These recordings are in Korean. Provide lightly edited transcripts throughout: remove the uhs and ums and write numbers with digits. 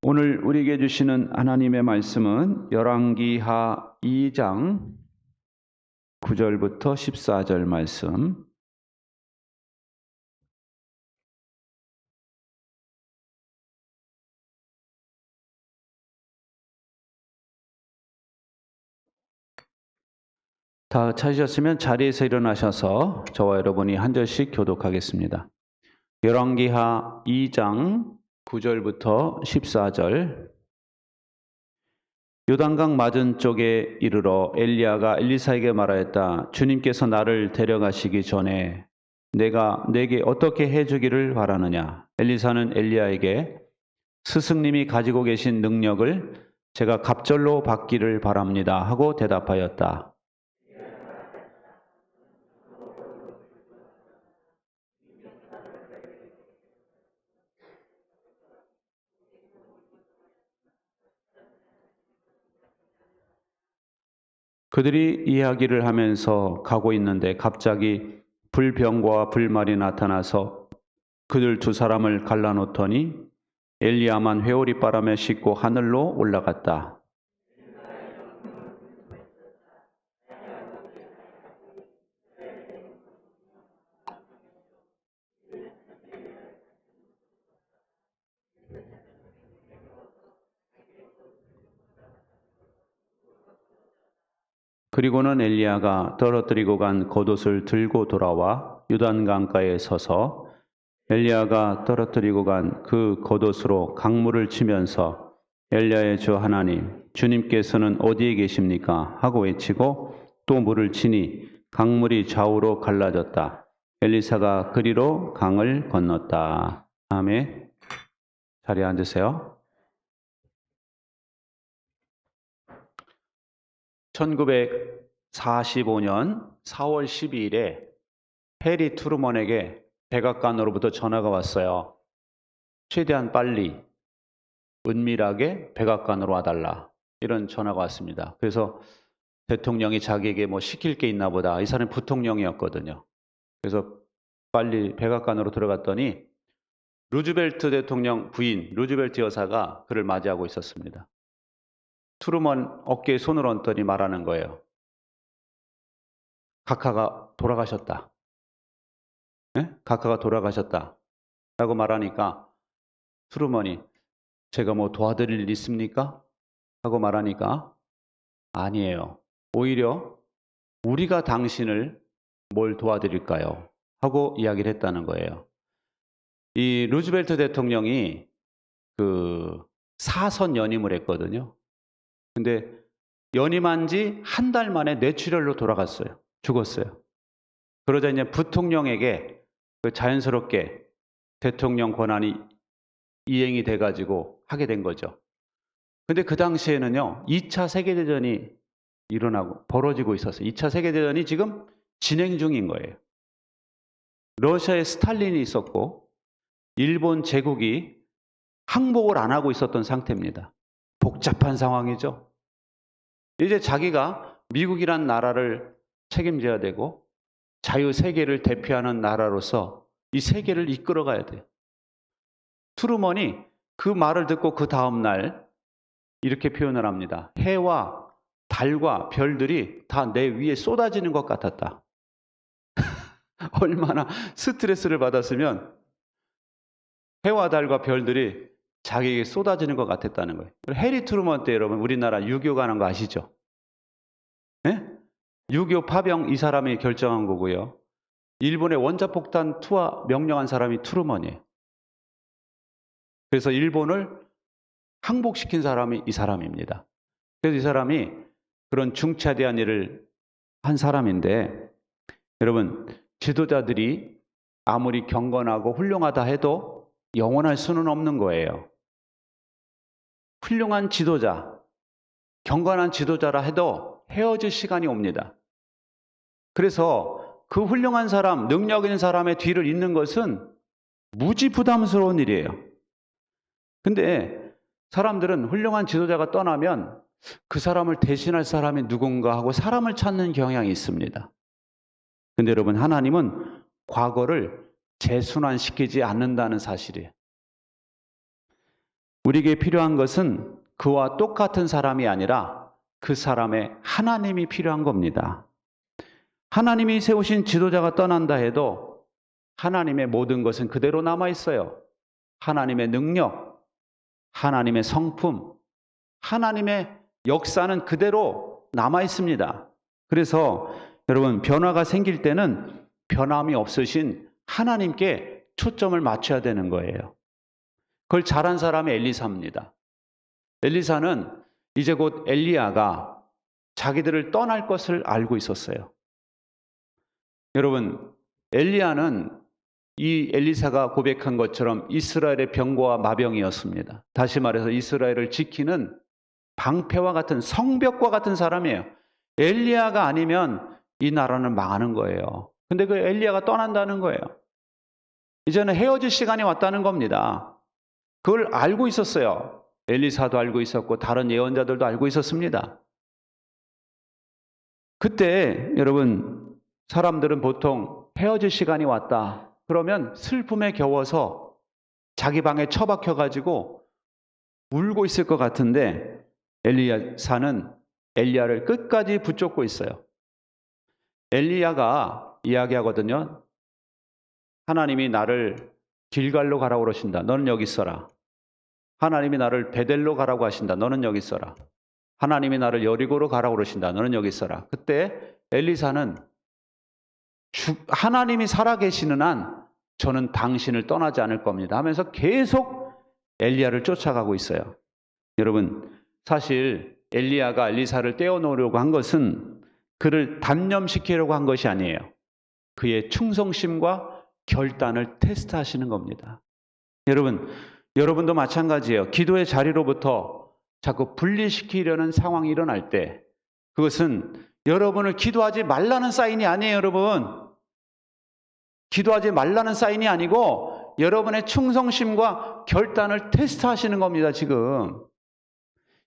오늘 우리에게 주시는 하나님의 말씀은 열왕기하 2장 9절부터 14절 말씀. 다 찾으셨으면 자리에서 일어나셔서 저와 여러분이 한 절씩 교독하겠습니다. 열왕기하 2장 9절부터 14절. 요단강 맞은쪽에 이르러 엘리야가 엘리사에게 말하였다. 주님께서 나를 데려가시기 전에 내가 내게 어떻게 해주기를 바라느냐. 엘리사는 엘리야에게 스승님이 가지고 계신 능력을 제가 갑절로 받기를 바랍니다 하고 대답하였다. 그들이 이야기를 하면서 가고 있는데 갑자기 불병과 불말이 나타나서 그들 두 사람을 갈라놓더니 엘리야만 회오리 바람에 싣고 하늘로 올라갔다. 그리고는 엘리야가 떨어뜨리고 간 겉옷을 들고 돌아와 요단강가에 서서 엘리야가 떨어뜨리고 간 그 겉옷으로 강물을 치면서 엘리야의 주 하나님, 주님께서는 어디에 계십니까? 하고 외치고 또 물을 치니 강물이 좌우로 갈라졌다. 엘리사가 그리로 강을 건넜다. 아멘. 자리에 앉으세요. 1945년 4월 12일에 해리 트루먼에게 백악관으로부터 전화가 왔어요. 최대한 빨리 은밀하게 백악관으로 와달라. 이런 전화가 왔습니다. 그래서 대통령이 자기에게 뭐 시킬 게 있나 보다. 이 사람이 부통령이었거든요. 그래서 빨리 백악관으로 들어갔더니 루즈벨트 대통령 부인 루즈벨트 여사가 그를 맞이하고 있었습니다. 트루먼 어깨에 손을 얹더니 말하는 거예요. 각하가 돌아가셨다. 네? 각하가 돌아가셨다. 라고 말하니까 트루먼이 제가 뭐 도와드릴 일 있습니까? 하고 말하니까 아니에요. 오히려 우리가 당신을 뭘 도와드릴까요? 하고 이야기를 했다는 거예요. 이 루즈벨트 대통령이 그 사선 연임을 했거든요. 근데 연임한 지 한 달 만에 뇌출혈로 돌아갔어요. 죽었어요. 그러자 이제 부통령에게 그 자연스럽게 대통령 권한이 이행이 돼가지고 하게 된 거죠. 근데 그 당시에는요, 2차 세계대전이 벌어지고 있었어요. 2차 세계대전이 지금 진행 중인 거예요. 러시아에 스탈린이 있었고, 일본 제국이 항복을 안 하고 있었던 상태입니다. 복잡한 상황이죠. 이제 자기가 미국이란 나라를 책임져야 되고, 자유세계를 대표하는 나라로서 이 세계를 이끌어가야 돼요. 트루먼이 그 말을 듣고 그 다음날 이렇게 표현을 합니다. 해와 달과 별들이 다 내 위에 쏟아지는 것 같았다. 얼마나 스트레스를 받았으면 해와 달과 별들이 자기에게 쏟아지는 것 같았다는 거예요. 해리 트루먼 때 여러분 우리나라 유교 가는 거 아시죠? 네? 유교 파병 이 사람이 결정한 거고요. 일본의 원자폭탄 투하 명령한 사람이 트루먼이에요. 그래서 일본을 항복시킨 사람이 이 사람입니다. 그래서 이 사람이 그런 중차대한 일을 한 사람인데 여러분 지도자들이 아무리 경건하고 훌륭하다 해도 영원할 수는 없는 거예요. 훌륭한 지도자, 경건한 지도자라 해도 헤어질 시간이 옵니다. 그래서 그 훌륭한 사람, 능력 있는 사람의 뒤를 잇는 것은 무지 부담스러운 일이에요. 근데 사람들은 훌륭한 지도자가 떠나면 그 사람을 대신할 사람이 누군가 하고 사람을 찾는 경향이 있습니다. 근데 여러분 하나님은 과거를 재순환시키지 않는다는 사실이에요. 우리에게 필요한 것은 그와 똑같은 사람이 아니라 그 사람의 하나님이 필요한 겁니다. 하나님이 세우신 지도자가 떠난다 해도 하나님의 모든 것은 그대로 남아 있어요. 하나님의 능력, 하나님의 성품, 하나님의 역사는 그대로 남아 있습니다. 그래서 여러분, 변화가 생길 때는 변함이 없으신 하나님께 초점을 맞춰야 되는 거예요. 그걸 잘한 사람이 엘리사입니다. 엘리사는 이제 곧 엘리야가 자기들을 떠날 것을 알고 있었어요. 여러분, 엘리야는 이 엘리사가 고백한 것처럼 이스라엘의 병거와 마병이었습니다. 다시 말해서 이스라엘을 지키는 방패와 같은 성벽과 같은 사람이에요. 엘리야가 아니면 이 나라는 망하는 거예요. 근데 그 엘리야가 떠난다는 거예요. 이제는 헤어질 시간이 왔다는 겁니다. 그걸 알고 있었어요. 엘리사도 알고 있었고 다른 예언자들도 알고 있었습니다. 그때 여러분, 사람들은 보통 헤어질 시간이 왔다 그러면 슬픔에 겨워서 자기 방에 처박혀 가지고 울고 있을 것 같은데 엘리야사는 엘리야를 끝까지 붙잡고 있어요. 엘리야가 이야기하거든요. 하나님이 나를 길갈로 가라고 그러신다. 너는 여기 있어라. 하나님이 나를 베델로 가라고 하신다. 너는 여기 있어라. 하나님이 나를 여리고로 가라고 그러신다. 너는 여기 있어라. 그때 엘리사는 하나님이 살아계시는 한 저는 당신을 떠나지 않을 겁니다 하면서 계속 엘리야를 쫓아가고 있어요. 여러분, 사실 엘리야가 엘리사를 떼어놓으려고 한 것은 그를 단념시키려고 한 것이 아니에요. 그의 충성심과 결단을 테스트하시는 겁니다. 여러분도 마찬가지예요. 기도의 자리로부터 자꾸 분리시키려는 상황이 일어날 때 그것은 여러분을 기도하지 말라는 사인이 아니에요. 여러분, 기도하지 말라는 사인이 아니고 여러분의 충성심과 결단을 테스트하시는 겁니다. 지금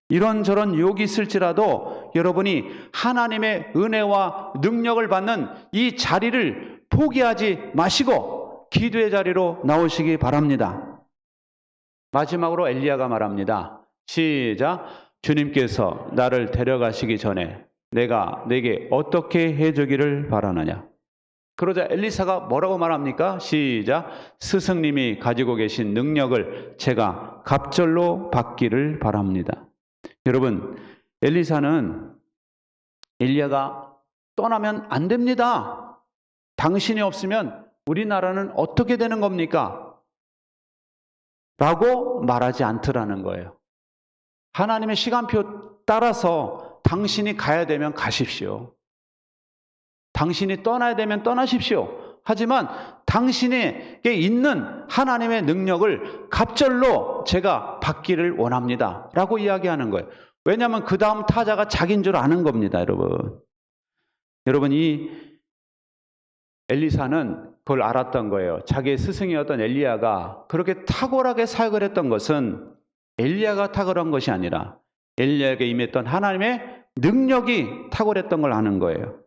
이런저런 유혹이 있을지라도 여러분이 하나님의 은혜와 능력을 받는 이 자리를 포기하지 마시고 기도의 자리로 나오시기 바랍니다. 마지막으로 엘리야가 말합니다. 시작. 주님께서 나를 데려가시기 전에 내가 내게 어떻게 해주기를 바라느냐. 그러자 엘리사가 뭐라고 말합니까? 시작. 스승님이 가지고 계신 능력을 제가 갑절로 받기를 바랍니다. 여러분, 엘리사는 엘리야가 떠나면 안 됩니다. 당신이 없으면 우리나라는 어떻게 되는 겁니까? 라고 말하지 않더라는 거예요. 하나님의 시간표 따라서 당신이 가야 되면 가십시오. 당신이 떠나야 되면 떠나십시오. 하지만 당신에게 있는 하나님의 능력을 갑절로 제가 받기를 원합니다. 라고 이야기하는 거예요. 왜냐하면 그 다음 타자가 자기인 줄 아는 겁니다. 여러분, 이 엘리사는 그걸 알았던 거예요. 자기의 스승이었던 엘리야가 그렇게 탁월하게 사역을 했던 것은 엘리야가 탁월한 것이 아니라 엘리야에게 임했던 하나님의 능력이 탁월했던 걸 아는 거예요.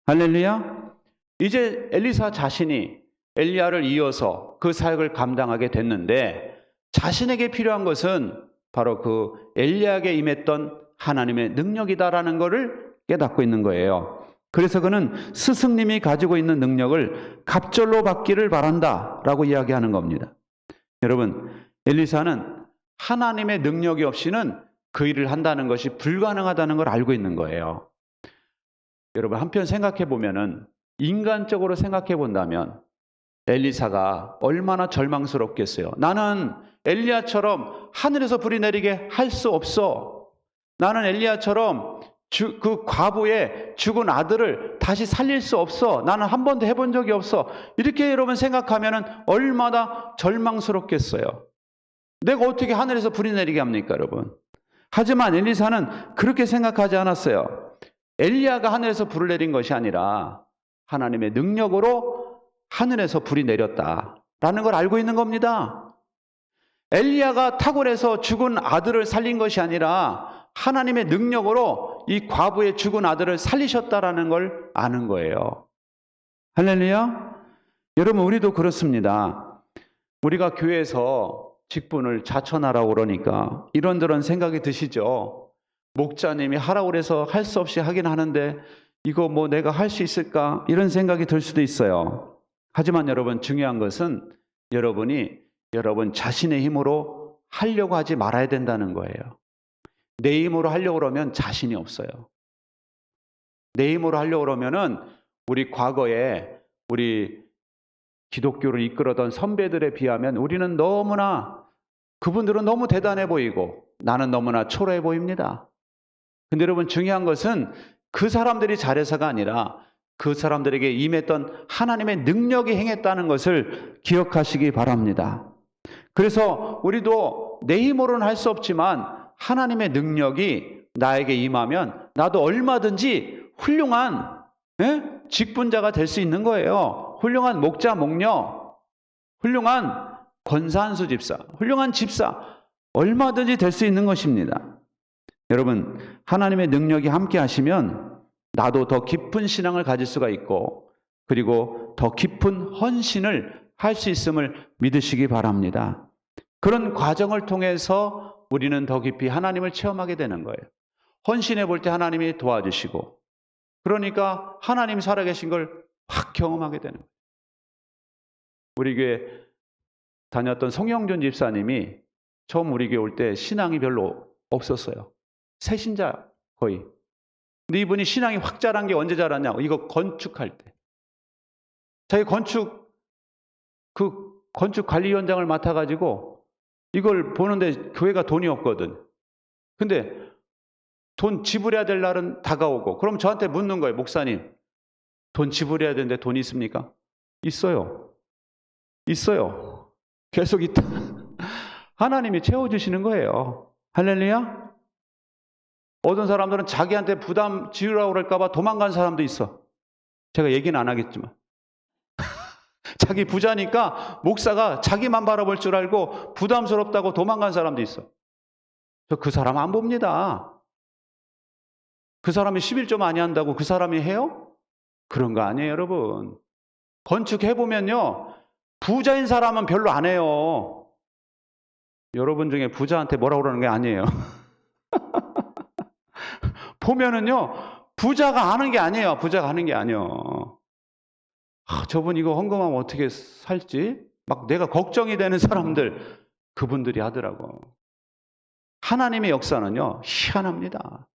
할렐루야. 이제 엘리사 자신이 엘리야를 이어서 그 사역을 감당하게 됐는데 자신에게 필요한 것은 바로 그 엘리야에게 임했던 하나님의 능력이다라는 것을 깨닫고 있는 거예요. 그래서 그는 스승님이 가지고 있는 능력을 갑절로 받기를 바란다라고 이야기하는 겁니다. 여러분, 엘리사는 하나님의 능력이 없이는 그 일을 한다는 것이 불가능하다는 걸 알고 있는 거예요. 여러분, 한편 생각해 보면은 인간적으로 생각해 본다면 엘리사가 얼마나 절망스럽겠어요. 나는 엘리야처럼 하늘에서 불이 내리게 할 수 없어. 나는 엘리야처럼 그 과부의 죽은 아들을 다시 살릴 수 없어. 나는 한 번도 해본 적이 없어. 이렇게 여러분 생각하면은 얼마나 절망스럽겠어요. 내가 어떻게 하늘에서 불이 내리게 합니까, 여러분? 하지만 엘리사는 그렇게 생각하지 않았어요. 엘리야가 하늘에서 불을 내린 것이 아니라 하나님의 능력으로 하늘에서 불이 내렸다라는 걸 알고 있는 겁니다. 엘리야가 탁월해서 죽은 아들을 살린 것이 아니라 하나님의 능력으로 이 과부의 죽은 아들을 살리셨다라는 걸 아는 거예요. 할렐루야. 여러분, 우리도 그렇습니다. 우리가 교회에서 직분을 자천하라고 그러니까 이런저런 생각이 드시죠. 목자님이 하라고 그래서 할 수 없이 하긴 하는데 이거 뭐 내가 할 수 있을까? 이런 생각이 들 수도 있어요. 하지만 여러분, 중요한 것은 여러분이 여러분 자신의 힘으로 하려고 하지 말아야 된다는 거예요. 내 힘으로 하려고 그러면 자신이 없어요. 내 힘으로 하려고 그러면은 우리 과거에 우리 기독교를 이끌어던 선배들에 비하면 우리는 너무나, 그분들은 너무 대단해 보이고 나는 너무나 초라해 보입니다. 근데 여러분, 중요한 것은 그 사람들이 잘해서가 아니라 그 사람들에게 임했던 하나님의 능력이 행했다는 것을 기억하시기 바랍니다. 그래서 우리도 내 힘으로는 할 수 없지만 하나님의 능력이 나에게 임하면 나도 얼마든지 훌륭한 직분자가 될 수 있는 거예요. 훌륭한 목자, 목녀, 훌륭한 권산수 집사, 훌륭한 집사, 얼마든지 될 수 있는 것입니다. 여러분, 하나님의 능력이 함께 하시면 나도 더 깊은 신앙을 가질 수가 있고, 그리고 더 깊은 헌신을 할 수 있음을 믿으시기 바랍니다. 그런 과정을 통해서 우리는 더 깊이 하나님을 체험하게 되는 거예요. 헌신해 볼 때 하나님이 도와주시고, 그러니까 하나님 살아계신 걸 확 경험하게 되는 거예요. 우리 교회 다녔던 송영준 집사님이 처음 우리 교회 올 때 신앙이 별로 없었어요. 새신자 거의. 근데 이분이 신앙이 확 자란 게 언제 자랐냐? 이거 건축할 때. 자기 건축 관리위원장을 맡아가지고 이걸 보는데 교회가 돈이 없거든. 근데 돈 지불해야 될 날은 다가오고, 그럼 저한테 묻는 거예요. 목사님, 돈 지불해야 되는데 돈이 있습니까? 있어요. 있어요. 계속 있다. 하나님이 채워주시는 거예요. 할렐루야. 어떤 사람들은 자기한테 부담 지으라고 그럴까봐 도망간 사람도 있어. 제가 얘기는 안 하겠지만. 자기 부자니까 목사가 자기만 바라볼 줄 알고 부담스럽다고 도망간 사람도 있어. 저 그 사람 안 봅니다. 그 사람이 11조 많이 한다고 그 사람이 해요? 그런 거 아니에요, 여러분. 건축해보면요, 부자인 사람은 별로 안 해요. 여러분 중에 부자한테 뭐라고 그러는 게 아니에요. 보면은요, 부자가 하는 게 아니에요. 부자가 하는 게 아니에요. 저분 이거 헌금하면 어떻게 살지? 막 내가 걱정이 되는 사람들, 그분들이 하더라고. 하나님의 역사는요, 희한합니다.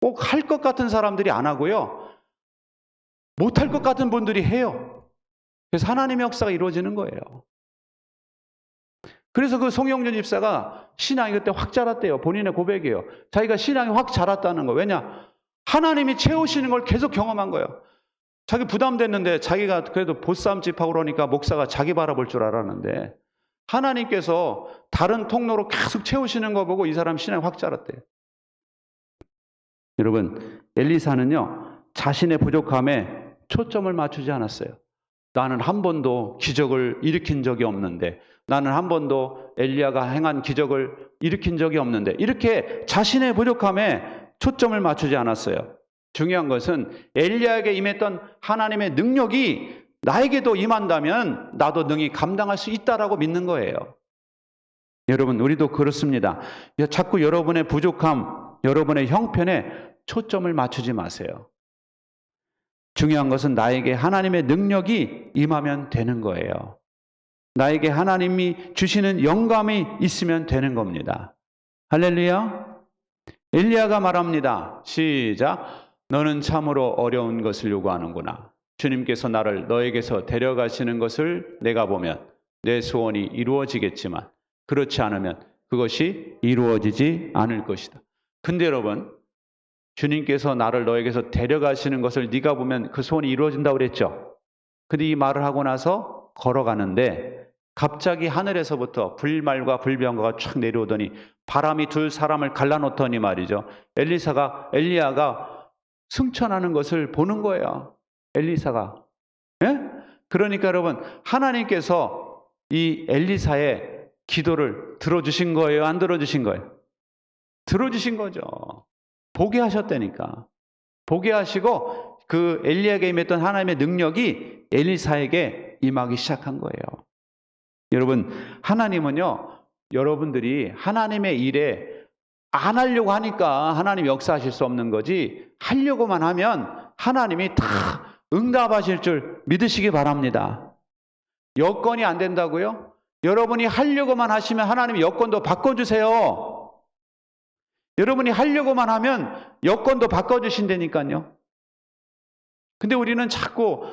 꼭 할 것 같은 사람들이 안 하고요, 못할 것 같은 분들이 해요. 그래서 하나님의 역사가 이루어지는 거예요. 그래서 그 송영준 집사가 신앙이 그때 확 자랐대요. 본인의 고백이에요. 자기가 신앙이 확 자랐다는 거. 왜냐? 하나님이 채우시는 걸 계속 경험한 거예요. 자기 부담됐는데 자기가 그래도 보쌈집하고 그러니까 목사가 자기 바라볼 줄 알았는데 하나님께서 다른 통로로 계속 채우시는 거 보고 이 사람 신앙이 확 자랐대요. 여러분, 엘리사는요, 자신의 부족함에 초점을 맞추지 않았어요. 나는 한 번도 기적을 일으킨 적이 없는데, 나는 한 번도 엘리야가 행한 기적을 일으킨 적이 없는데, 이렇게 자신의 부족함에 초점을 맞추지 않았어요. 중요한 것은 엘리야에게 임했던 하나님의 능력이 나에게도 임한다면 나도 능히 감당할 수 있다라고 믿는 거예요. 여러분, 우리도 그렇습니다. 자꾸 여러분의 부족함, 여러분의 형편에 초점을 맞추지 마세요. 중요한 것은 나에게 하나님의 능력이 임하면 되는 거예요. 나에게 하나님이 주시는 영감이 있으면 되는 겁니다. 할렐루야. 엘리야가 말합니다. 시작. 너는 참으로 어려운 것을 요구하는구나. 주님께서 나를 너에게서 데려가시는 것을 내가 보면 내 소원이 이루어지겠지만 그렇지 않으면 그것이 이루어지지 않을 것이다. 근데 여러분, 주님께서 나를 너에게서 데려가시는 것을 네가 보면 그 소원이 이루어진다고 그랬죠. 근데 이 말을 하고 나서 걸어가는데 갑자기 하늘에서부터 불말과 불병거가 촥 내려오더니 바람이 두 사람을 갈라놓더니 말이죠. 엘리야가 승천하는 것을 보는 거예요. 엘리사가. 예? 그러니까 여러분, 하나님께서 이 엘리사의 기도를 들어주신 거예요? 안 들어주신 거예요? 들어주신 거죠. 보게 하셨다니까. 보게 하시고 그 엘리야에게 임했던 하나님의 능력이 엘리사에게 임하기 시작한 거예요. 여러분, 하나님은요, 여러분들이 하나님의 일에 안 하려고 하니까 하나님 역사하실 수 없는 거지, 하려고만 하면 하나님이 다 응답하실 줄 믿으시기 바랍니다. 여건이 안 된다고요? 여러분이 하려고만 하시면 하나님이 여건도 바꿔주세요. 여러분이 하려고만 하면 여건도 바꿔주신다니까요. 근데 우리는 자꾸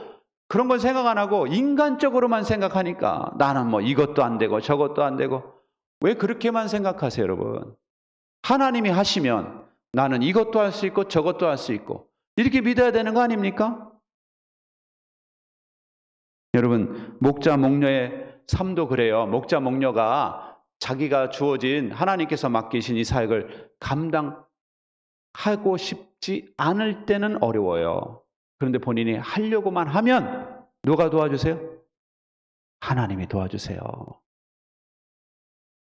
그런 건 생각 안 하고 인간적으로만 생각하니까 나는 뭐 이것도 안 되고 저것도 안 되고. 왜 그렇게만 생각하세요, 여러분? 하나님이 하시면 나는 이것도 할 수 있고 저것도 할 수 있고 이렇게 믿어야 되는 거 아닙니까? 여러분, 목자 목녀의 삶도 그래요. 목자 목녀가 자기가 주어진 하나님께서 맡기신 이 사역을 감당하고 싶지 않을 때는 어려워요. 그런데 본인이 하려고만 하면 누가 도와주세요? 하나님이 도와주세요.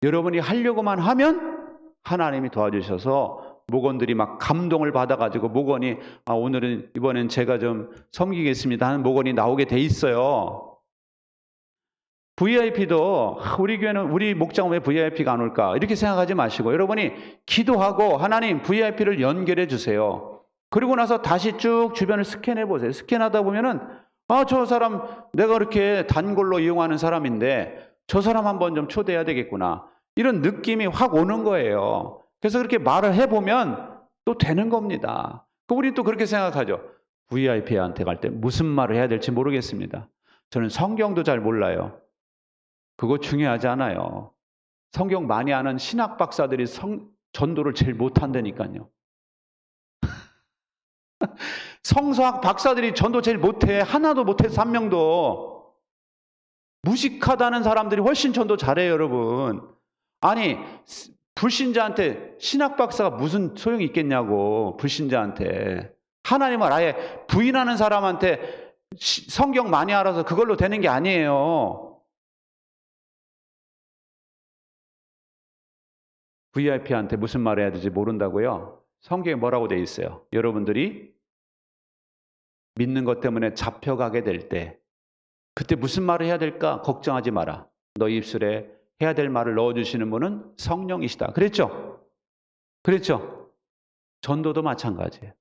여러분이 하려고만 하면 하나님이 도와주셔서 목원들이 막 감동을 받아가지고 목원이 오늘은 이번엔 제가 좀 섬기겠습니다 하는 목원이 나오게 돼 있어요. VIP도 우리 교회는 우리 목장은 왜 VIP가 안 올까 이렇게 생각하지 마시고 여러분이 기도하고 하나님 VIP를 연결해 주세요. 그리고 나서 다시 쭉 주변을 스캔해 보세요. 스캔하다 보면은 저 사람 내가 그렇게 단골로 이용하는 사람인데 저 사람 한번 좀 초대해야 되겠구나. 이런 느낌이 확 오는 거예요. 그래서 그렇게 말을 해보면 또 되는 겁니다. 우리 또 그렇게 생각하죠. VIP한테 갈 때 무슨 말을 해야 될지 모르겠습니다. 저는 성경도 잘 몰라요. 그거 중요하지 않아요. 성경 많이 아는 신학 박사들이 전도를 제일 못한다니까요. 성서학 박사들이 전도 제일 못해. 하나도 못해서 한 명도. 무식하다는 사람들이 훨씬 전도 잘해요, 여러분. 아니, 불신자한테 신학 박사가 무슨 소용이 있겠냐고, 불신자한테. 하나님을 아예 부인하는 사람한테 성경 많이 알아서 그걸로 되는 게 아니에요. VIP한테 무슨 말을 해야 될지 모른다고요? 성경에 뭐라고 돼 있어요? 여러분들이 믿는 것 때문에 잡혀가게 될 때 그때 무슨 말을 해야 될까? 걱정하지 마라. 너 입술에 해야 될 말을 넣어주시는 분은 성령이시다. 그랬죠? 그랬죠? 전도도 마찬가지예요.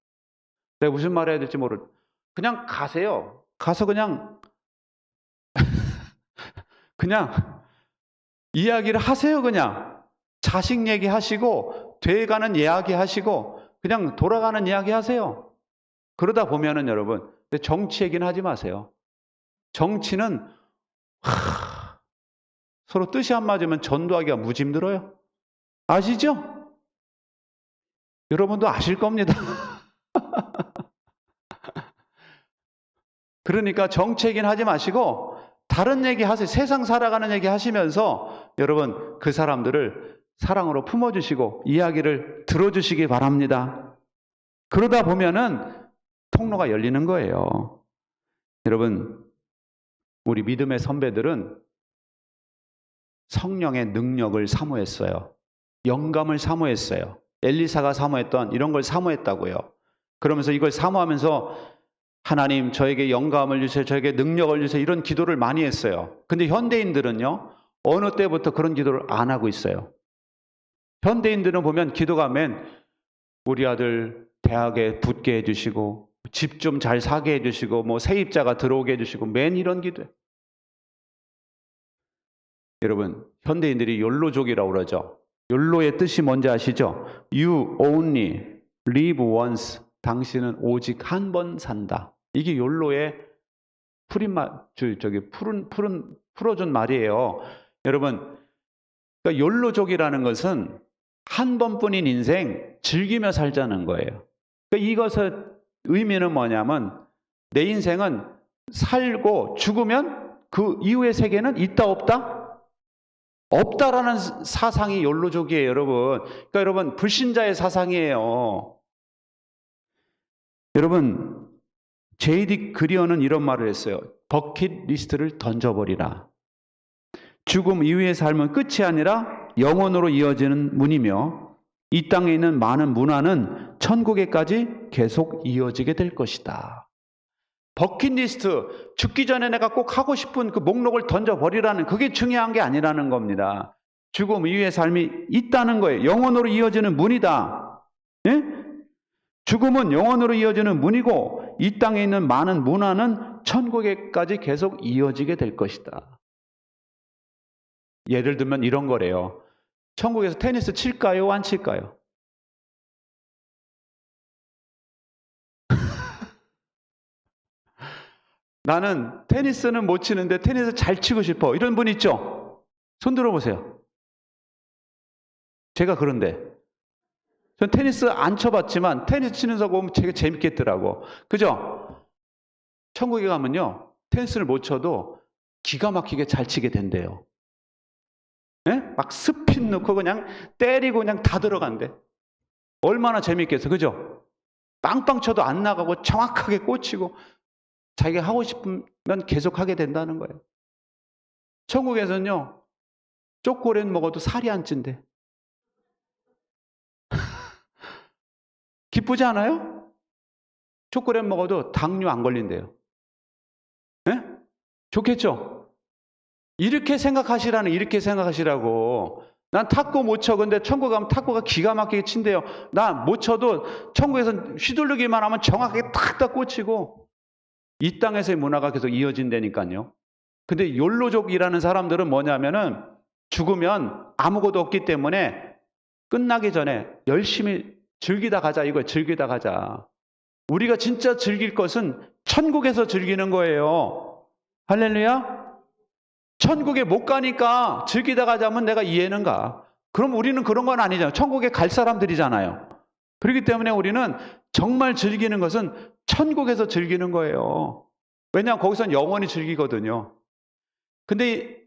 내가 무슨 말을 해야 될지 그냥 가세요. 가서 그냥 이야기를 하세요. 그냥 자식 얘기하시고 돼가는 이야기 하시고 그냥 돌아가는 이야기 하세요. 그러다 보면은 여러분, 정치 얘기는 하지 마세요. 정치는 서로 뜻이 안 맞으면 전도하기가 무지 힘들어요. 아시죠? 여러분도 아실 겁니다. 그러니까 정치 얘기는 하지 마시고 다른 얘기 하세요. 세상 살아가는 얘기 하시면서 여러분 그 사람들을 사랑으로 품어주시고 이야기를 들어주시기 바랍니다. 그러다 보면은 통로가 열리는 거예요. 여러분, 우리 믿음의 선배들은 성령의 능력을 사모했어요. 영감을 사모했어요. 엘리사가 사모했던 이런 걸 사모했다고요. 그러면서 이걸 사모하면서 하나님 저에게 영감을 주세요. 저에게 능력을 주세요. 이런 기도를 많이 했어요. 근데 현대인들은요. 어느 때부터 그런 기도를 안 하고 있어요. 현대인들은 보면 기도가 맨 우리 아들 대학에 붙게 해주시고 집 좀 잘 사게 해주시고 뭐 세입자가 들어오게 해주시고 맨 이런 기도예요. 여러분 현대인들이 욜로족이라고 그러죠. 욜로의 뜻이 뭔지 아시죠? You only live once. 당신은 오직 한 번 산다. 이게 욜로의 풀어준 말이에요. 여러분, 그러니까 욜로족이라는 것은 한 번뿐인 인생 즐기며 살자는 거예요. 그러니까 이것의 의미는 뭐냐면 내 인생은 살고 죽으면 그 이후의 세계는 있다 없다? 없다라는 사상이 욜로족이에요, 여러분. 그러니까 여러분 불신자의 사상이에요. 여러분 J.D. 그리어는 이런 말을 했어요. 버킷리스트를 던져버리라. 죽음 이후의 삶은 끝이 아니라 영원으로 이어지는 문이며 이 땅에 있는 많은 문화는 천국에까지 계속 이어지게 될 것이다. 버킷리스트, 죽기 전에 내가 꼭 하고 싶은 그 목록을 던져버리라는, 그게 중요한 게 아니라는 겁니다. 죽음 이후의 삶이 있다는 거예요. 영원으로 이어지는 문이다. 예? 죽음은 영원으로 이어지는 문이고 이 땅에 있는 많은 문화는 천국에까지 계속 이어지게 될 것이다. 예를 들면 이런 거래요. 천국에서 테니스 칠까요? 안 칠까요? 나는 테니스는 못 치는데 테니스 잘 치고 싶어. 이런 분 있죠? 손 들어보세요. 제가 그런데. 전 테니스 안 쳐봤지만 테니스 치는 거 보면 되게 재밌겠더라고. 그죠? 천국에 가면요. 테니스를 못 쳐도 기가 막히게 잘 치게 된대요. 예? 막 스핀 넣고 그냥 때리고 그냥 다 들어간대. 얼마나 재밌겠어. 그죠? 빵빵 쳐도 안 나가고 정확하게 꽂히고 자기가 하고 싶으면 계속 하게 된다는 거예요. 천국에서는요. 초콜릿 먹어도 살이 안 찐대. 기쁘지 않아요? 초콜릿 먹어도 당뇨 안 걸린대요. 예? 좋겠죠? 이렇게 생각하시라고. 난 탁구 못 쳐. 근데 천국 가면 탁구가 기가 막히게 친대요. 나 못 쳐도 천국에서 휘둘르기만 하면 정확하게 탁탁 꽂히고 이 땅에서의 문화가 계속 이어진다니까요. 근데 욜로족이라는 사람들은 뭐냐면은 죽으면 아무것도 없기 때문에 끝나기 전에 열심히 즐기다 가자 이거예요. 즐기다 가자. 우리가 진짜 즐길 것은 천국에서 즐기는 거예요. 할렐루야. 천국에 못 가니까 즐기다 가자면 내가 이해는 가. 그럼 우리는 그런 건 아니잖아요. 천국에 갈 사람들이잖아요. 그렇기 때문에 우리는 정말 즐기는 것은 천국에서 즐기는 거예요. 왜냐하면 거기선 영원히 즐기거든요. 근데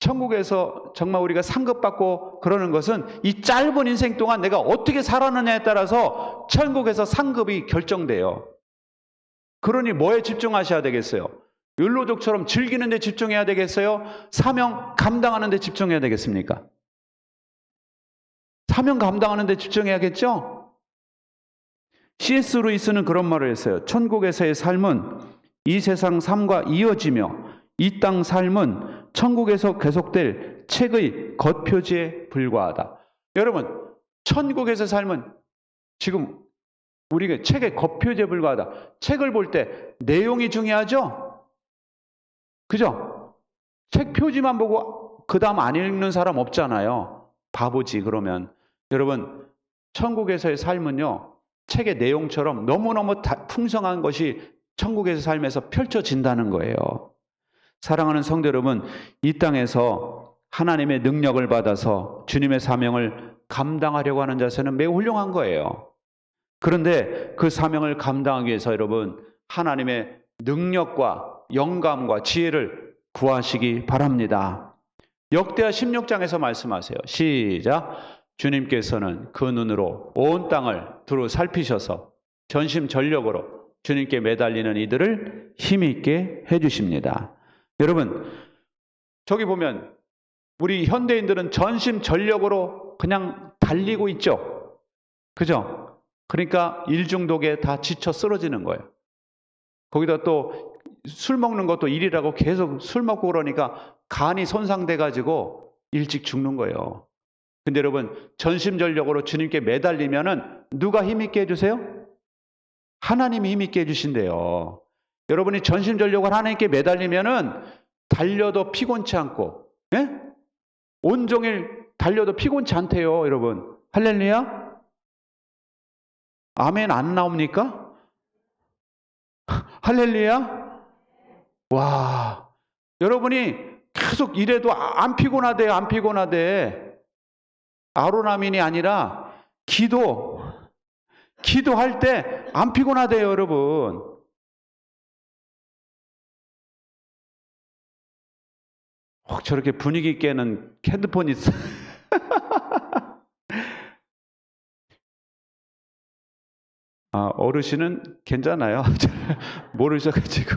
천국에서 정말 우리가 상급받고 그러는 것은 이 짧은 인생 동안 내가 어떻게 살았느냐에 따라서 천국에서 상급이 결정돼요. 그러니 뭐에 집중하셔야 되겠어요? 율로족처럼 즐기는 데 집중해야 되겠어요? 사명 감당하는 데 집중해야 되겠습니까? 사명 감당하는 데 집중해야겠죠? C.S. 루이스는 그런 말을 했어요. 천국에서의 삶은 이 세상 삶과 이어지며 이 땅 삶은 천국에서 계속될 책의 겉표지에 불과하다. 여러분, 천국에서 삶은 지금 우리가 책의 겉표지에 불과하다. 책을 볼 때 내용이 중요하죠? 그죠? 책 표지만 보고 그 다음 안 읽는 사람 없잖아요. 바보지 그러면. 여러분, 천국에서의 삶은요. 책의 내용처럼 너무너무 풍성한 것이 천국에서 삶에서 펼쳐진다는 거예요. 사랑하는 성도 여러분, 이 땅에서 하나님의 능력을 받아서 주님의 사명을 감당하려고 하는 자세는 매우 훌륭한 거예요. 그런데 그 사명을 감당하기 위해서 여러분, 하나님의 능력과 영감과 지혜를 구하시기 바랍니다. 역대하 16장에서 말씀하세요. 시작. 주님께서는 그 눈으로 온 땅을 두루 살피셔서 전심전력으로 주님께 매달리는 이들을 힘있게 해주십니다. 여러분, 저기 보면 우리 현대인들은 전심전력으로 그냥 달리고 있죠. 그죠? 그러니까 일중독에 다 지쳐 쓰러지는 거예요. 거기다 또 술 먹는 것도 일이라고 계속 술 먹고 그러니까 간이 손상돼 가지고 일찍 죽는 거예요. 근데 여러분, 전심전력으로 주님께 매달리면은 누가 힘있게 해주세요? 하나님이 힘있게 해주신대요. 여러분이 전심전력으로 하나님께 매달리면은 달려도 피곤치 않고, 예? 온종일 달려도 피곤치 않대요, 여러분. 할렐루야? 아멘 안 나옵니까? 할렐루야? 와, 여러분이 계속 이래도 안 피곤하대요, 안 피곤하대. 아로나민이 아니라 기도할 때 안 피곤하대요, 여러분. 혹 저렇게 분위기 깨는 핸드폰이 있어. 아, 어르신은 괜찮아요. 모르셔가지고.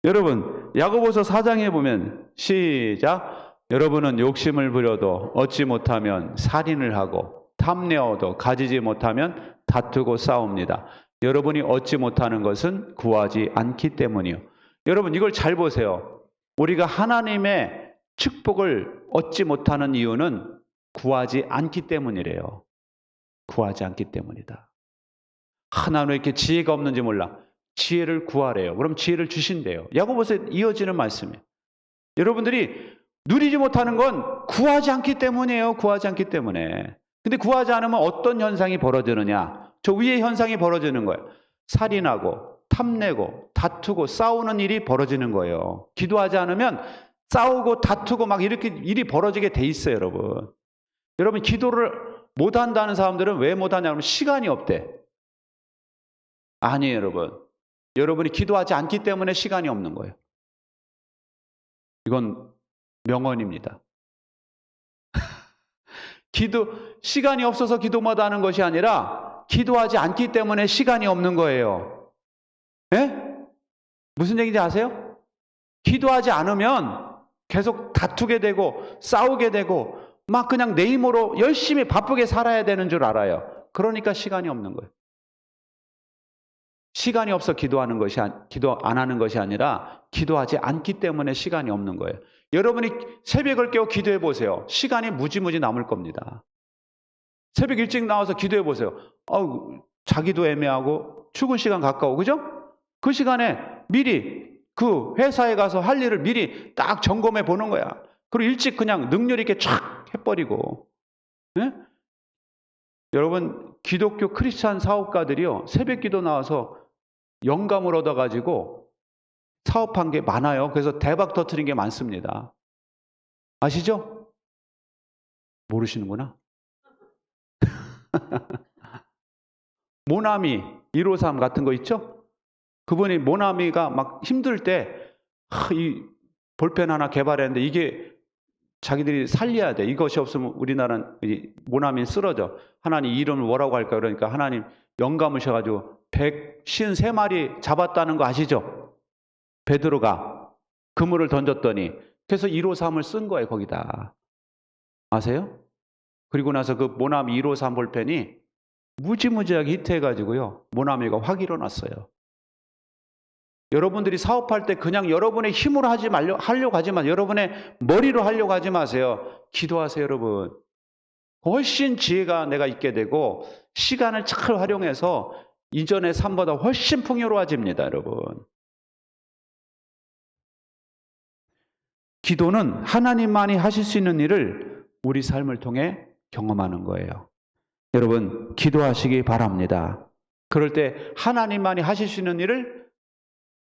여러분, 야고보서 4장에 보면 시작. 여러분은 욕심을 부려도 얻지 못하면 살인을 하고 탐내어도 가지지 못하면 다투고 싸웁니다. 여러분이 얻지 못하는 것은 구하지 않기 때문이요. 여러분 이걸 잘 보세요. 우리가 하나님의 축복을 얻지 못하는 이유는 구하지 않기 때문이래요. 구하지 않기 때문이다. 나는 왜 이렇게 지혜가 없는지 몰라. 지혜를 구하래요. 그럼 지혜를 주신대요. 야고보서에 이어지는 말씀이에요. 여러분들이 누리지 못하는 건 구하지 않기 때문이에요. 구하지 않기 때문에. 근데 구하지 않으면 어떤 현상이 벌어지느냐? 저 위에 현상이 벌어지는 거예요. 살인하고 탐내고 다투고 싸우는 일이 벌어지는 거예요. 기도하지 않으면 싸우고 다투고 막 이렇게 일이 벌어지게 돼 있어요, 여러분. 여러분 기도를 못 한다는 사람들은 왜 못 하냐면 시간이 없대. 아니에요, 여러분. 여러분이 기도하지 않기 때문에 시간이 없는 거예요. 이건 명언입니다. 시간이 없어서 기도 못 하는 것이 아니라 기도하지 않기 때문에 시간이 없는 거예요. 예? 무슨 얘기인지 아세요? 기도하지 않으면 계속 다투게 되고 싸우게 되고 막 그냥 내 힘으로 열심히 바쁘게 살아야 되는 줄 알아요. 그러니까 시간이 없는 거예요. 시간이 없어 기도 안 하는 것이 아니라 기도하지 않기 때문에 시간이 없는 거예요. 여러분이 새벽을 깨워 기도해 보세요. 시간이 무지무지 남을 겁니다. 새벽 일찍 나와서 기도해 보세요. 자기도 애매하고 출근 시간 가까워, 그죠? 그 시간에 미리 그 회사에 가서 할 일을 미리 딱 점검해 보는 거야. 그리고 일찍 그냥 능률 있게 촥 해버리고. 네? 여러분 기독교 크리스찬 사업가들이요 새벽 기도 나와서 영감을 얻어가지고 사업한 게 많아요. 그래서 대박 터뜨린 게 많습니다. 아시죠? 모르시는구나. 모나미 153 같은 거 있죠? 그분이 모나미가 막 힘들 때 이 볼펜 하나 개발했는데 이게 자기들이 살려야 돼. 이것이 없으면 우리나라는 모나미는 쓰러져. 하나님 이름을 뭐라고 할까? 그러니까 하나님 영감을 주셔가지고 153마리 잡았다는 거 아시죠? 베드로가 그물을 던졌더니 그래서 153을 쓴 거예요. 거기다. 아세요? 그리고 나서 그 모나미 153 볼펜이 무지무지하게 히트해가지고요. 모나미가 확 일어났어요. 여러분들이 사업할 때 그냥 여러분의 힘으로 하려고 하지 마세요. 여러분의 머리로 하려고 하지 마세요. 기도하세요, 여러분. 훨씬 지혜가 내가 있게 되고 시간을 잘 활용해서 이전의 삶보다 훨씬 풍요로워집니다, 여러분. 기도는 하나님만이 하실 수 있는 일을 우리 삶을 통해 경험하는 거예요. 여러분, 기도하시기 바랍니다. 그럴 때 하나님만이 하실 수 있는 일을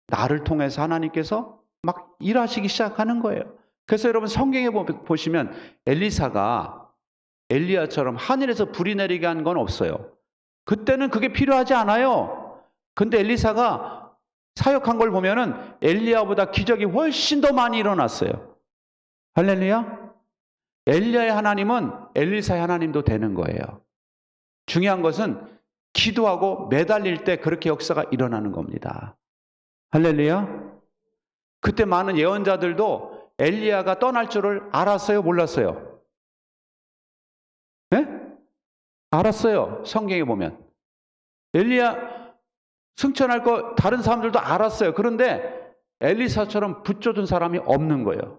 나를 통해서 하나님께서 막 일하시기 시작하는 거예요. 그래서 여러분 성경에 보시면 엘리사가 엘리야처럼 하늘에서 불이 내리게 한 건 없어요. 그때는 그게 필요하지 않아요. 근데 엘리사가 사역한 걸 보면은 엘리야보다 기적이 훨씬 더 많이 일어났어요. 할렐루야. 엘리야의 하나님은 엘리사의 하나님도 되는 거예요. 중요한 것은 기도하고 매달릴 때 그렇게 역사가 일어나는 겁니다. 할렐루야. 그때 많은 예언자들도 엘리야가 떠날 줄을 알았어요, 몰랐어요? 네? 알았어요. 성경에 보면 엘리야 승천할 거 다른 사람들도 알았어요. 그런데 엘리사처럼 붙여준 사람이 없는 거예요.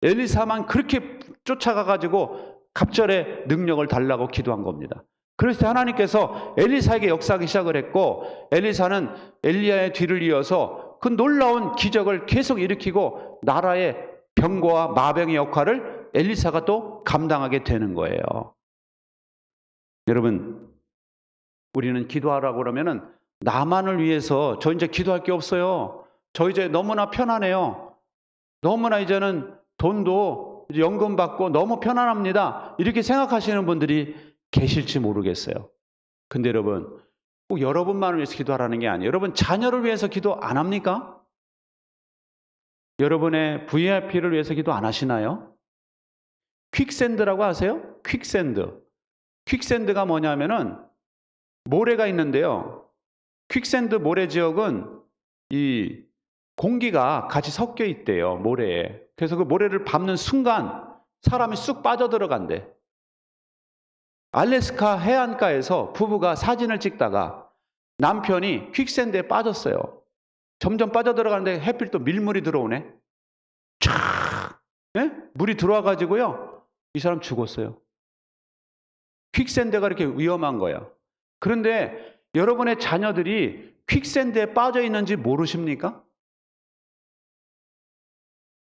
엘리사만 그렇게 쫓아가가지고 갑절의 능력을 달라고 기도한 겁니다. 그래서 하나님께서 엘리사에게 역사하기 시작을 했고 엘리사는 엘리야의 뒤를 이어서 그 놀라운 기적을 계속 일으키고 나라의 병거와 마병의 역할을 엘리사가 또 감당하게 되는 거예요. 여러분, 우리는 기도하라고 그러면은 나만을 위해서 저 이제 기도할 게 없어요. 저 이제 너무나 편안해요. 너무나 이제는 돈도 연금 받고 너무 편안합니다. 이렇게 생각하시는 분들이 계실지 모르겠어요. 근데 여러분, 꼭 여러분만을 위해서 기도하라는 게 아니에요. 여러분 자녀를 위해서 기도 안 합니까? 여러분의 VIP를 위해서 기도 안 하시나요? 퀵샌드라고 아세요? 퀵샌드. 퀵샌드가 뭐냐면은 모래가 있는데요. 퀵샌드 모래 지역은 이 공기가 같이 섞여 있대요. 모래에. 그래서 그 모래를 밟는 순간 사람이 쑥 빠져들어간대. 알래스카 해안가에서 부부가 사진을 찍다가 남편이 퀵샌드에 빠졌어요. 점점 빠져들어가는데 하필 또 밀물이 들어오네. 촤악! 예? 물이 들어와가지고요. 이 사람 죽었어요. 퀵샌드가 이렇게 위험한 거예요. 그런데 여러분의 자녀들이 퀵샌드에 빠져 있는지 모르십니까?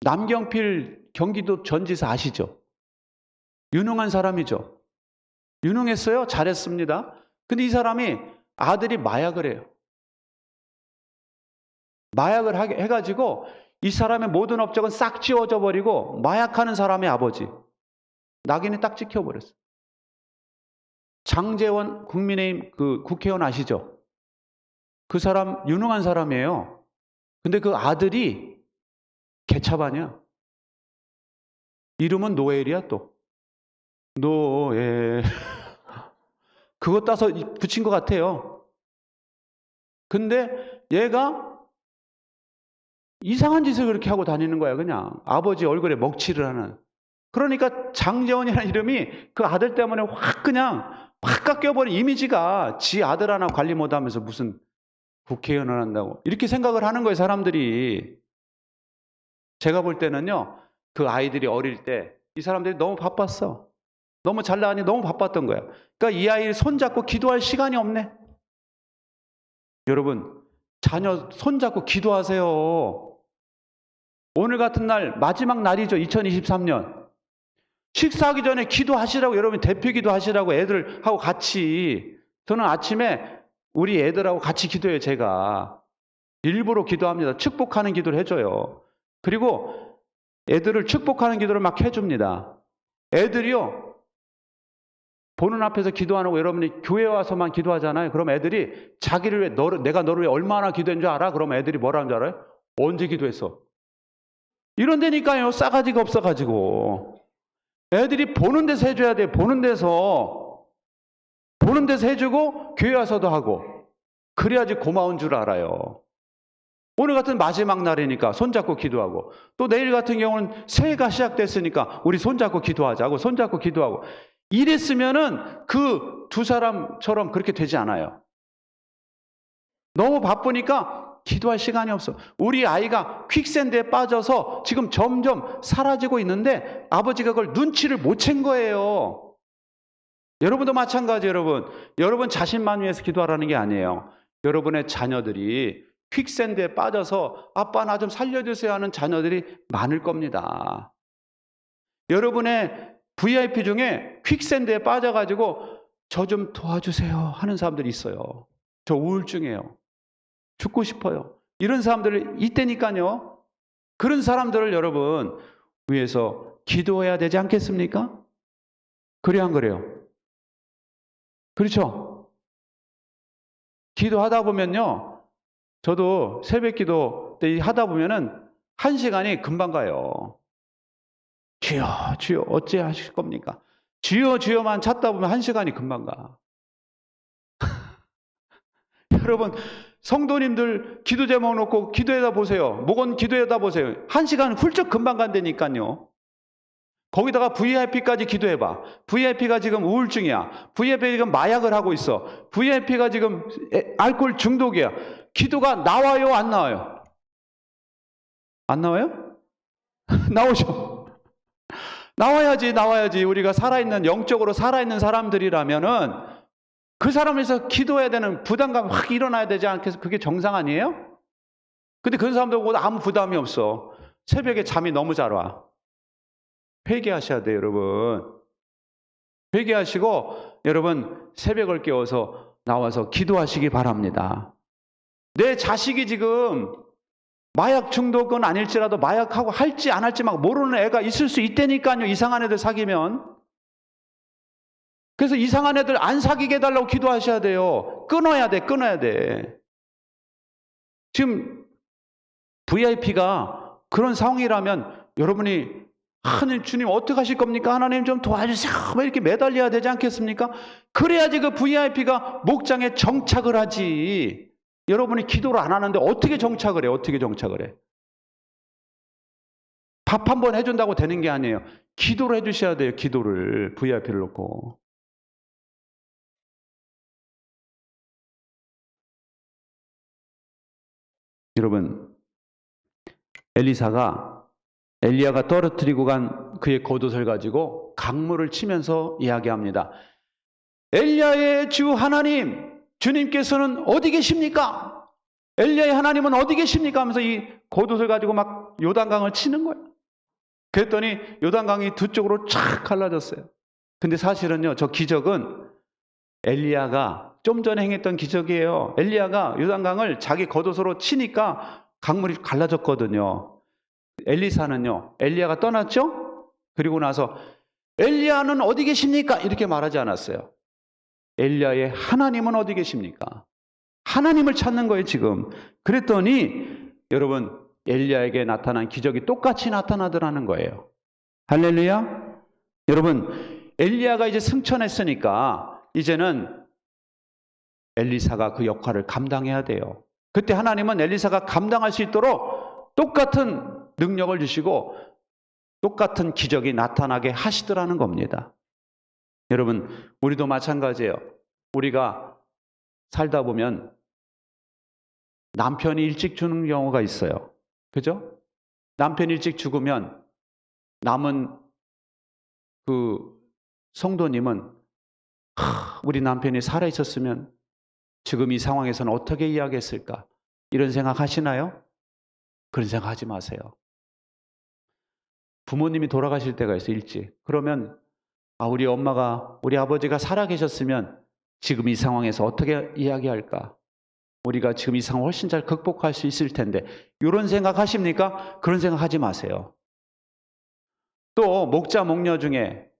남경필 경기도 전지사 아시죠? 유능한 사람이죠. 유능했어요. 잘했습니다. 근데 이 사람이 아들이 마약을 해요. 마약을 해가지고 이 사람의 모든 업적은 싹 지워져 버리고 마약하는 사람의 아버지. 낙인이 딱 찍혀버렸어요. 장제원 국민의힘 그 국회의원 아시죠? 그 사람 유능한 사람이에요. 근데 그 아들이 개차반이야. 이름은 노엘이야 또. 노엘. 그거 따서 붙인 것 같아요. 근데 얘가 이상한 짓을 그렇게 하고 다니는 거야. 그냥 아버지 얼굴에 먹칠을 하는. 그러니까 장제원이라는 이름이 그 아들 때문에 그냥 확 깎여버린 이미지가 지 아들 하나 관리 못하면서 무슨 국회의원을 한다고 이렇게 생각을 하는 거예요. 사람들이. 제가 볼 때는요. 그 아이들이 어릴 때 이 사람들이 너무 바빴어. 너무 잘 나가니 너무 바빴던 거야. 그러니까 이 아이를 손잡고 기도할 시간이 없네. 여러분 자녀 손잡고 기도하세요. 오늘 같은 날 마지막 날이죠. 2023년. 식사하기 전에 기도하시라고 여러분 대표 기도하시라고 애들하고 같이 저는 아침에 우리 애들하고 같이 기도해요. 제가 일부러 기도합니다. 축복하는 기도를 해줘요. 그리고 애들을 축복하는 기도를 막 해줍니다. 애들이요 보는 앞에서 기도하는 거 여러분이 교회 와서만 기도하잖아요. 그럼 애들이 자기를 위해 내가 너를 위해 얼마나 기도한 줄 알아? 그러면 애들이 뭐라는 줄 알아요? 언제 기도했어? 이런 데니까요. 싸가지가 없어가지고 애들이 보는 데서 해줘야 돼요. 보는 데서 해주고 교회 와서도 하고 그래야지 고마운 줄 알아요. 오늘 같은 마지막 날이니까 손잡고 기도하고 또 내일 같은 경우는 새해가 시작됐으니까 우리 손잡고 기도하자고 손잡고 기도하고 이랬으면은 그 두 사람처럼 그렇게 되지 않아요. 너무 바쁘니까 기도할 시간이 없어. 우리 아이가 퀵샌드에 빠져서 지금 점점 사라지고 있는데 아버지가 그걸 눈치를 못 챈 거예요. 여러분도 마찬가지 여러분 자신만 위해서 기도하라는 게 아니에요. 여러분의 자녀들이 퀵샌드에 빠져서 아빠 나 좀 살려주세요 하는 자녀들이 많을 겁니다. 여러분의 VIP 중에 퀵샌드에 빠져가지고 저 좀 도와주세요 하는 사람들이 있어요. 저 우울증이에요. 죽고 싶어요. 이런 사람들이 있다니까요. 그런 사람들을 여러분 위해서 기도해야 되지 않겠습니까? 그래요 안 그래요? 그렇죠? 기도하다 보면요. 저도 새벽 기도 때 하다 보면은 1시간이 금방 가요. 주여 주여 어찌 하실 겁니까? 주여 주여만 찾다 보면 1시간이 금방 가. 여러분 성도님들 기도 제목 놓고 기도해다 보세요. 목원 기도해다 보세요. 1시간 훌쩍 금방 간다니까요. 거기다가 VIP까지 기도해봐. VIP가 지금 우울증이야. VIP가 지금 마약을 하고 있어. VIP가 지금 알코올 중독이야. 기도가 나와요 안 나와요? 안 나와요? 나오죠. 나와야지. 우리가 살아있는 영적으로 살아있는 사람들이라면은 그 사람에서 기도해야 되는 부담감이 확 일어나야 되지 않겠어요? 그게 정상 아니에요? 근데 그런 사람들보다 아무 부담이 없어. 새벽에 잠이 너무 잘 와. 회개하셔야 돼요, 여러분. 회개하시고 여러분 새벽을 깨워서 나와서 기도하시기 바랍니다. 내 자식이 지금 마약 중독은 아닐지라도 마약하고 할지 안 할지 막 모르는 애가 있을 수 있다니까요. 이상한 애들 사귀면. 그래서 이상한 애들 안 사귀게 해달라고 기도하셔야 돼요. 끊어야 돼. 지금 VIP가 그런 상황이라면 여러분이 하나님 주님 어떻게 하실 겁니까? 하나님 좀 도와주세요. 이렇게 매달려야 되지 않겠습니까? 그래야지 그 VIP가 목장에 정착을 하지. 여러분이 기도를 안 하는데 어떻게 정착을 해? 밥 한 번 해준다고 되는 게 아니에요. 기도를 해주셔야 돼요. 기도를 VIP를 놓고. 여러분, 엘리야가 떨어뜨리고 간 그의 겉옷을 가지고 강물을 치면서 이야기합니다. 엘리야의 주 하나님, 주님께서는 어디 계십니까? 엘리야의 하나님은 어디 계십니까? 하면서 이 겉옷을 가지고 막 요단강을 치는 거예요. 그랬더니 요단강이 두 쪽으로 쫙 갈라졌어요. 근데 사실은요, 저 기적은 엘리야가 좀 전에 행했던 기적이에요. 엘리야가 요단강을 자기 겉옷으로 치니까 강물이 갈라졌거든요. 엘리사는요, 엘리야가 떠났죠? 그리고 나서 엘리야는 어디 계십니까? 이렇게 말하지 않았어요. 엘리야의 하나님은 어디 계십니까? 하나님을 찾는 거예요, 지금. 그랬더니 여러분, 엘리야에게 나타난 기적이 똑같이 나타나더라는 거예요. 할렐루야. 여러분, 엘리야가 이제 승천했으니까 이제는 엘리사가 그 역할을 감당해야 돼요. 그때 하나님은 엘리사가 감당할 수 있도록 똑같은 능력을 주시고 똑같은 기적이 나타나게 하시더라는 겁니다. 여러분, 우리도 마찬가지예요. 우리가 살다 보면 남편이 일찍 죽는 경우가 있어요. 그죠? 남편이 일찍 죽으면 남은 그 성도님은 우리 남편이 살아있었으면 지금 이 상황에서는 어떻게 이야기했을까? 이런 생각 하시나요? 그런 생각 하지 마세요. 부모님이 돌아가실 때가 있어요, 일찍. 그러면 우리 엄마가, 우리 아버지가 살아계셨으면 지금 이 상황에서 어떻게 이야기할까? 우리가 지금 이 상황을 훨씬 잘 극복할 수 있을 텐데, 이런 생각 하십니까? 그런 생각 하지 마세요. 또 목자, 목녀 중에,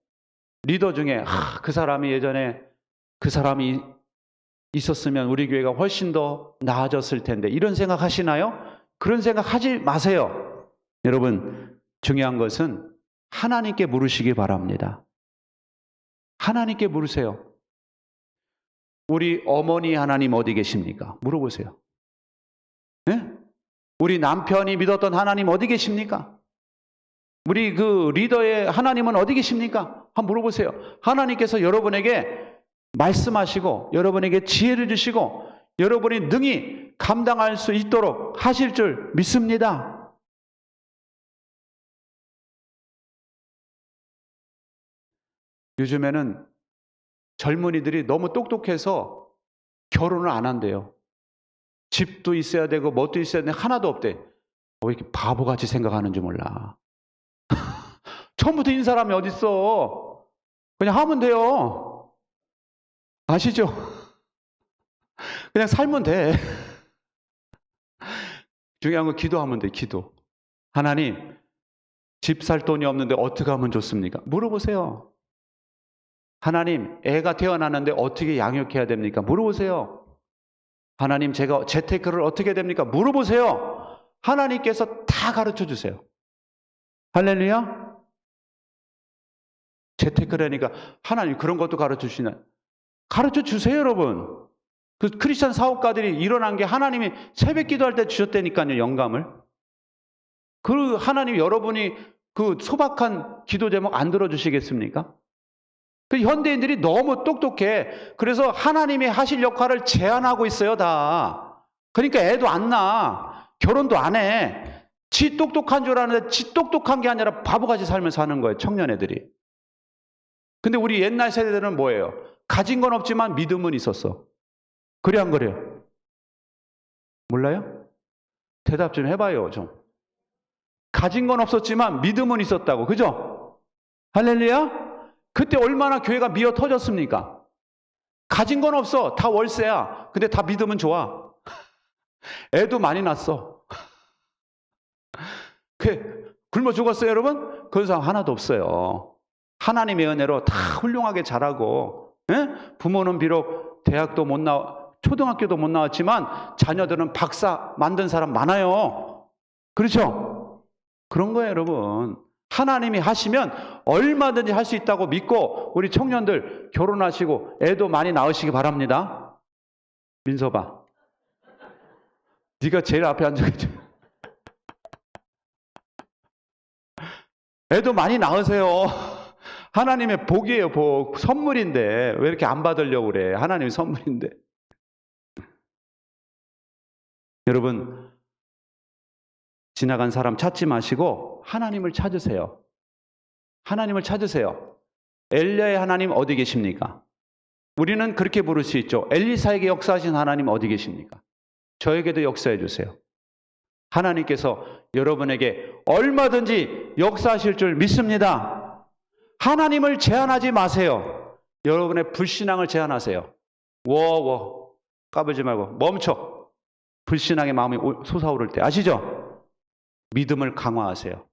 리더 중에 그 사람이 예전에 그 사람이 있었으면 우리 교회가 훨씬 더 나아졌을 텐데, 이런 생각 하시나요? 그런 생각 하지 마세요. 여러분, 중요한 것은 하나님께 물으시기 바랍니다. 하나님께 물으세요. 우리 어머니 하나님 어디 계십니까? 물어보세요. 네? 우리 남편이 믿었던 하나님 어디 계십니까? 우리 그 리더의 하나님은 어디 계십니까? 한번 물어보세요. 하나님께서 여러분에게 말씀하시고 여러분에게 지혜를 주시고 여러분이 능히 감당할 수 있도록 하실 줄 믿습니다. 요즘에는 젊은이들이 너무 똑똑해서 결혼을 안 한대요. 집도 있어야 되고 뭣도 있어야 되는데 하나도 없대. 왜 이렇게 바보같이 생각하는지 몰라. 처음부터 있는 사람이 어딨어. 그냥 하면 돼요. 아시죠? 그냥 살면 돼. 중요한 건 기도하면 돼, 기도. 하나님, 집 살 돈이 없는데 어떻게 하면 좋습니까? 물어보세요. 하나님, 애가 태어났는데 어떻게 양육해야 됩니까? 물어보세요. 하나님, 제가 재테크를 어떻게 해야 됩니까? 물어보세요. 하나님께서 다 가르쳐 주세요. 할렐루야? 재테크라니까 하나님 그런 것도 가르쳐 주시나? 가르쳐 주세요, 여러분. 그 크리스찬 사업가들이 일어난 게 하나님이 새벽 기도할 때 주셨다니까요, 영감을. 그 하나님 여러분이 그 소박한 기도 제목 안 들어주시겠습니까? 그 현대인들이 너무 똑똑해. 그래서 하나님이 하실 역할을 제한하고 있어요, 다. 그러니까 애도 안 낳아. 결혼도 안 해. 지 똑똑한 줄 아는데 지 똑똑한 게 아니라 바보같이 살면서 사는 거예요, 청년 애들이. 근데 우리 옛날 세대들은 뭐예요? 가진 건 없지만 믿음은 있었어. 그래 안 그래요? 몰라요? 대답 좀 해봐요, 좀. 가진 건 없었지만 믿음은 있었다고. 그죠? 할렐루야? 그때 얼마나 교회가 미어 터졌습니까? 가진 건 없어. 다 월세야. 근데 다 믿음은 좋아. 애도 많이 낳았어. 굶어 죽었어요, 여러분? 그런 사람 하나도 없어요. 하나님의 은혜로 다 훌륭하게 자라고, 부모는 비록 대학도 못 초등학교도 못 나왔지만 자녀들은 박사 만든 사람 많아요. 그렇죠? 그런 거예요, 여러분. 하나님이 하시면 얼마든지 할 수 있다고 믿고 우리 청년들 결혼하시고 애도 많이 낳으시기 바랍니다. 민서봐, 네가 제일 앞에 앉아있지. 애도 많이 낳으세요. 하나님의 복이에요, 복. 선물인데 왜 이렇게 안 받으려고 그래. 하나님의 선물인데. 여러분, 지나간 사람 찾지 마시고 하나님을 찾으세요. 하나님을 찾으세요. 엘리야의 하나님 어디 계십니까? 우리는 그렇게 부를 수 있죠. 엘리사에게 역사하신 하나님 어디 계십니까? 저에게도 역사해 주세요. 하나님께서 여러분에게 얼마든지 역사하실 줄 믿습니다. 하나님을 제한하지 마세요. 여러분의 불신앙을 제한하세요. 까불지 말고 멈춰. 불신앙의 마음이 솟아오를 때 아시죠? 믿음을 강화하세요.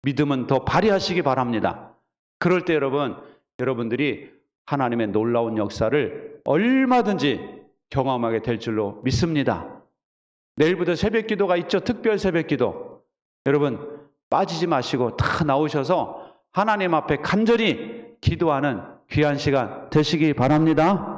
믿음은 더 발휘하시기 바랍니다. 그럴 때 여러분들이 하나님의 놀라운 역사를 얼마든지 경험하게 될 줄로 믿습니다. 내일부터 새벽 기도가 있죠. 특별 새벽 기도. 여러분 빠지지 마시고 다 나오셔서 하나님 앞에 간절히 기도하는 귀한 시간 되시기 바랍니다.